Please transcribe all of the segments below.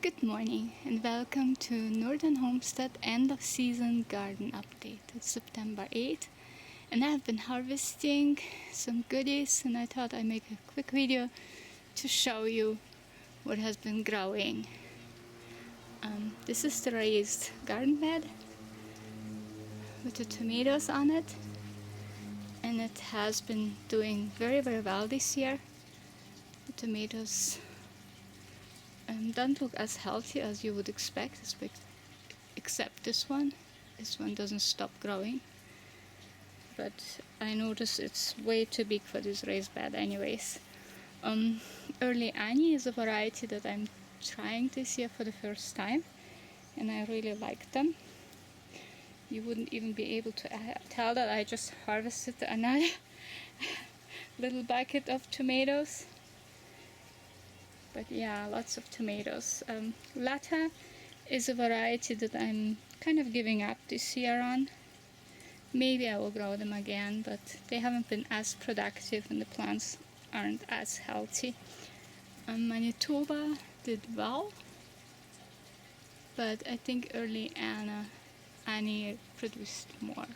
Good morning and welcome to Northern Homestead end of season garden update. It's September 8th and I've been harvesting some goodies and I thought I'd make a quick video to show you what has been growing. This is the raised garden bed with the tomatoes on it, and it has been doing very well this year. The tomatoes don't look as healthy as you would expect, except this one. This one doesn't stop growing, but I notice it's way too big for this raised bed anyways. Early Annie is a variety that I'm trying this year for the first time, and I really like them. You wouldn't even be able to tell that I just harvested another little bucket of tomatoes. But yeah, lots of tomatoes. Lata is a variety that I'm kind of giving up this year on. Maybe I will grow them again, but they haven't been as productive and the plants aren't as healthy. Manitoba did well, but I think early Annie produced more.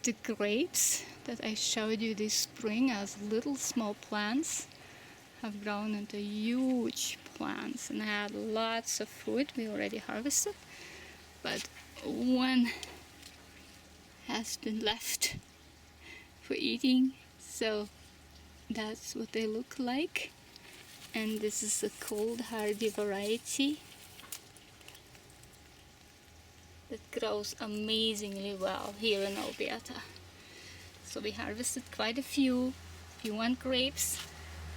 The grapes that I showed you this spring as little small plants have grown into huge plants and had lots of fruit. We already harvested, but one has been left for eating, so that's what they look like. And this is a cold hardy variety that grows amazingly well here in Alberta. So we harvested quite a few. If you want grapes,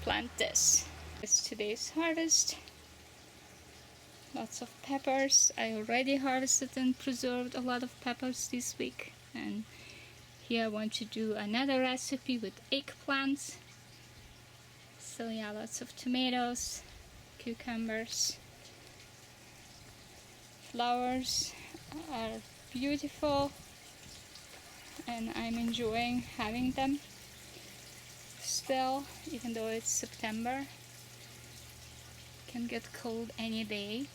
plant this. It's today's harvest. Lots of peppers. I already harvested and preserved a lot of peppers this week, and here I want to do another recipe with eggplants. So yeah, lots of tomatoes, cucumbers. Flowers are beautiful and I'm enjoying having them still, even though it's September. It can get cold any day,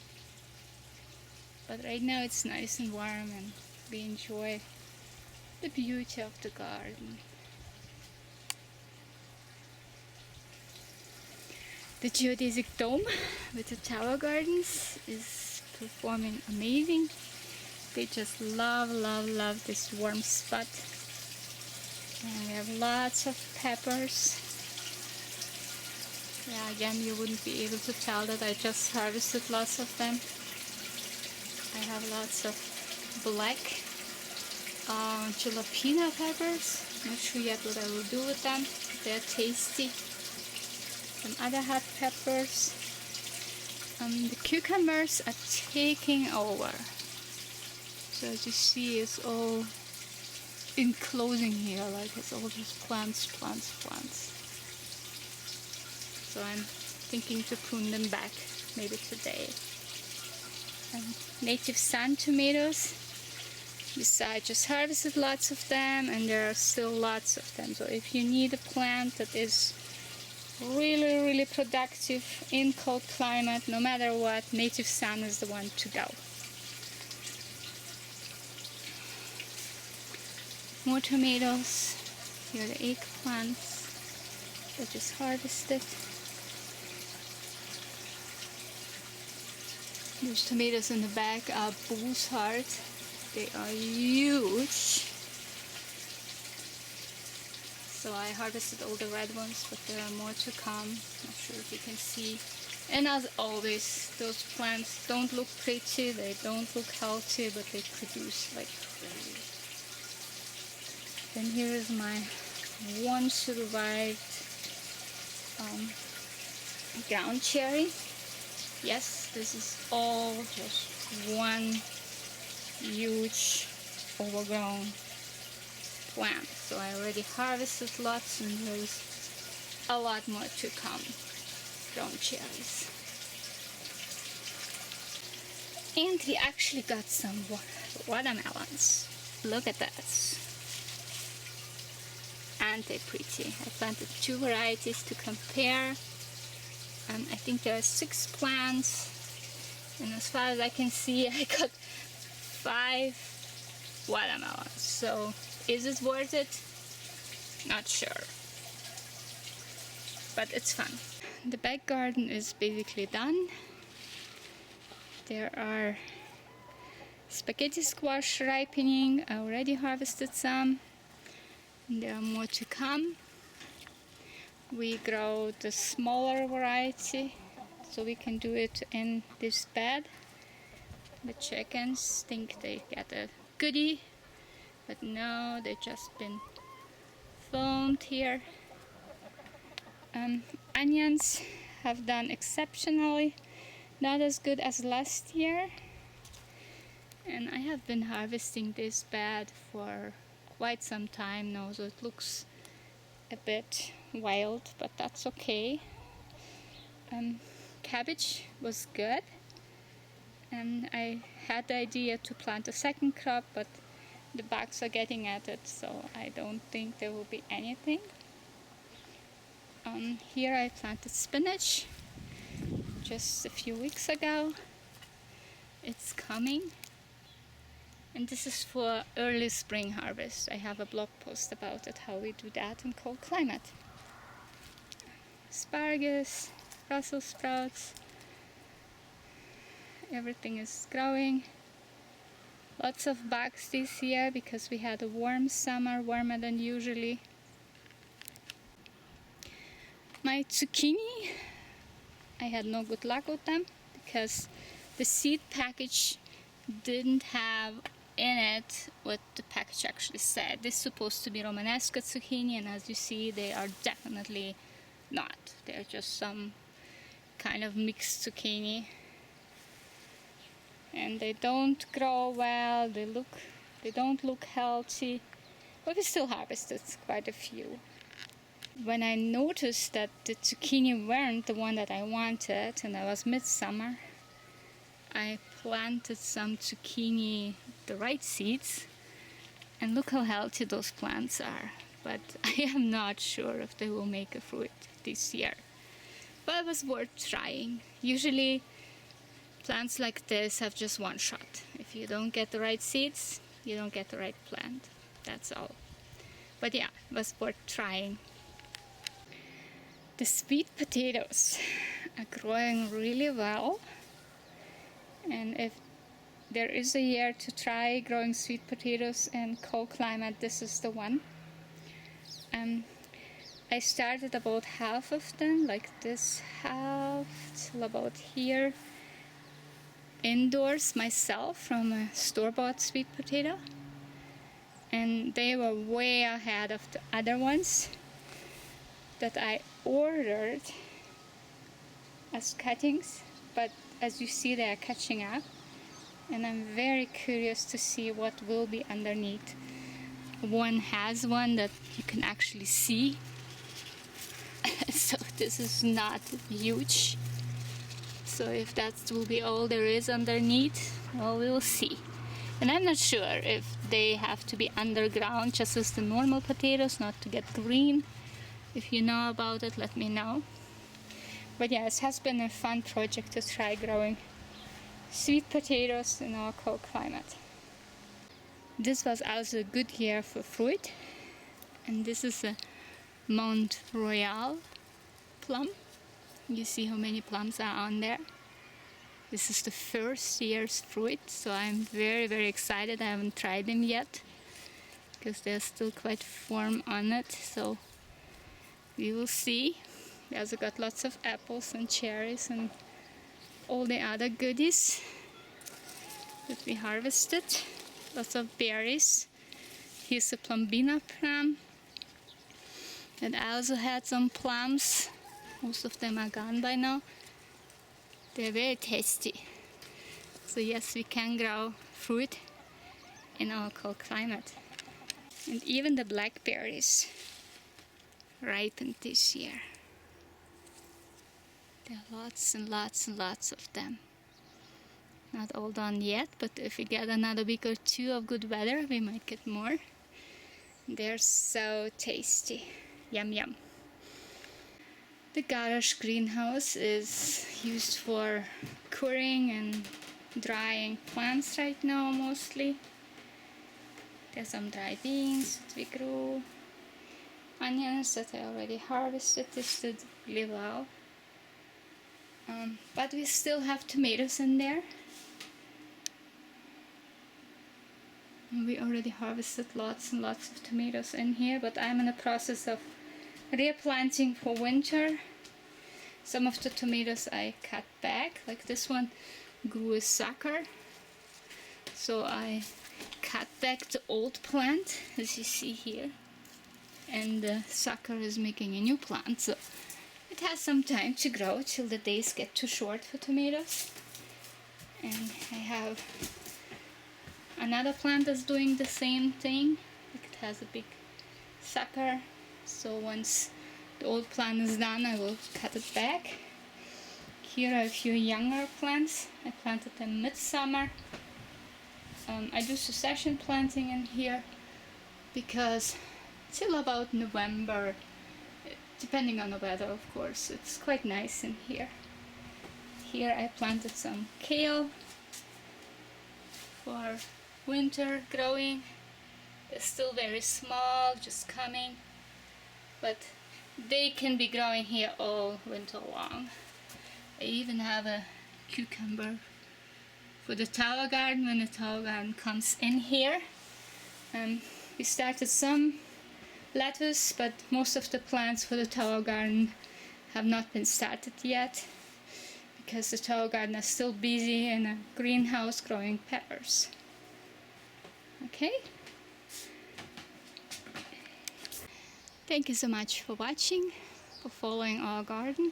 but right now it's nice and warm and we enjoy the beauty of the garden. The geodesic dome with the tower gardens is performing amazing. They just love this warm spot. And we have lots of peppers. Yeah, again, you wouldn't be able to tell that I just harvested lots of them. I have lots of black jalapeno peppers. Not sure yet what I will do with them. They're tasty. Some other hot peppers. The cucumbers are taking over. So as you see, it's all enclosing here, like it's all just plants. So I'm thinking to prune them back maybe today. Native sun tomatoes. I just harvested lots of them and there are still lots of them. So if you need a plant that is really productive in cold climate, no matter what, native sun is the one to go. More tomatoes. Here are the eggplants that just harvested. Those tomatoes in the back are bull's heart. They are huge. So I harvested all the red ones, but there are more to come. Not sure if you can see. And as always, those plants don't look pretty, they don't look healthy, but they produce like crazy. Then here is my one survived ground cherry. Yes, this is all just one huge overgrown plant. So I already harvested lots and there's a lot more to come. Ground cherries. And we actually got some watermelons. Look at that. Aren't they pretty? I planted two varieties to compare. I think there are 6 plants And as far as I can see, I got 5 watermelons. So is it worth it? Not sure. But it's fun. The back garden is basically done. There are spaghetti squash ripening. I already harvested some. There are more to come. We grow the smaller variety, so we can do it in this bed. The chickens think they get a goodie, but no, they've just been filmed here. Onions have done exceptionally, not as good as last year. And I have been harvesting this bed for quite some time now, so it looks a bit wild, but that's okay. Cabbage was good, and I had the idea to plant a second crop, but the bugs are getting at it, so I don't think there will be anything. Here I planted spinach just a few weeks ago. It's coming. And this is for early spring harvest. I have a blog post about it, how we do that in cold climate. Asparagus, Brussels sprouts, everything is growing. Lots of bugs this year because we had a warm summer, warmer than usually. My zucchini, I had no good luck with them because the seed package didn't have in it what the package actually said. This is supposed to be Romanesco zucchini, and as you see, they are definitely not. They're just some kind of mixed zucchini, and they don't grow well. They don't look healthy, but we still harvested quite a few. When I noticed that the zucchini weren't the one that I wanted, and that was midsummer, I planted some zucchini, the right seeds, and look how healthy those plants are. But I am not sure if they will make a fruit this year. But it was worth trying. Usually plants like this have just one shot. If you don't get the right seeds, you don't get the right plant. That's all. But yeah, it was worth trying. The sweet potatoes are growing really well. And if there is a year to try growing sweet potatoes in cold climate, this is the one. I started about half of them, like this half, till about here, indoors myself from a store-bought sweet potato. And they were way ahead of the other ones that I ordered as cuttings, but as you see, they are catching up, and I'm very curious to see what will be underneath. One has one that you can actually see, so this is not huge. So if that will be all there is underneath, well, we will see. And I'm not sure if they have to be underground just as the normal potatoes, not to get green. If you know about it, let me know. But yeah, it has been a fun project to try growing sweet potatoes in our cold climate. This was also a good year for fruit, and this is a Mount Royal plum. You see how many plums are on there. This is the first year's fruit, so I'm very, very excited. I haven't tried them yet because they're still quite firm on it, so we will see. We also got lots of apples and cherries and all the other goodies that we harvested. Lots of berries. Here's a plumbina plum. And I also had some plums. Most of them are gone by now. They're very tasty. So yes, we can grow fruit in our cold climate. And even the blackberries ripened this year. There are lots and lots and lots of them. Not all done yet, but if we get another week or two of good weather, we might get more. They're so tasty. Yum yum. The garage greenhouse is used for curing and drying plants right now mostly. There's some dry beans that we grew. Onions that I already harvested. This did really well. But we still have tomatoes in there. And we already harvested lots and lots of tomatoes in here, but I'm in the process of replanting for winter. Some of the tomatoes I cut back, like this one grew a sucker. So I cut back the old plant, as you see here. And the sucker is making a new plant, so it has some time to grow till the days get too short for tomatoes. And I have another plant that's doing the same thing. It has a big sucker, so once the old plant is done I will cut it back. Here are a few younger plants. I planted them midsummer. I do succession planting in here because till about November, depending on the weather of course, it's quite nice in here. Here I planted some kale for winter growing. They're still very small, just coming, but they can be growing here all winter long. I even have a cucumber for the tower garden when the tower garden comes in here. We started some lettuce, but most of the plants for the tower garden have not been started yet because the tower garden is still busy in a greenhouse growing peppers. Okay? Thank you so much for watching, for following our garden.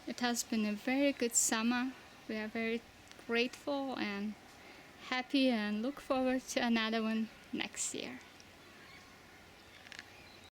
It has been a very good summer. We are very grateful and happy and look forward to another one next year.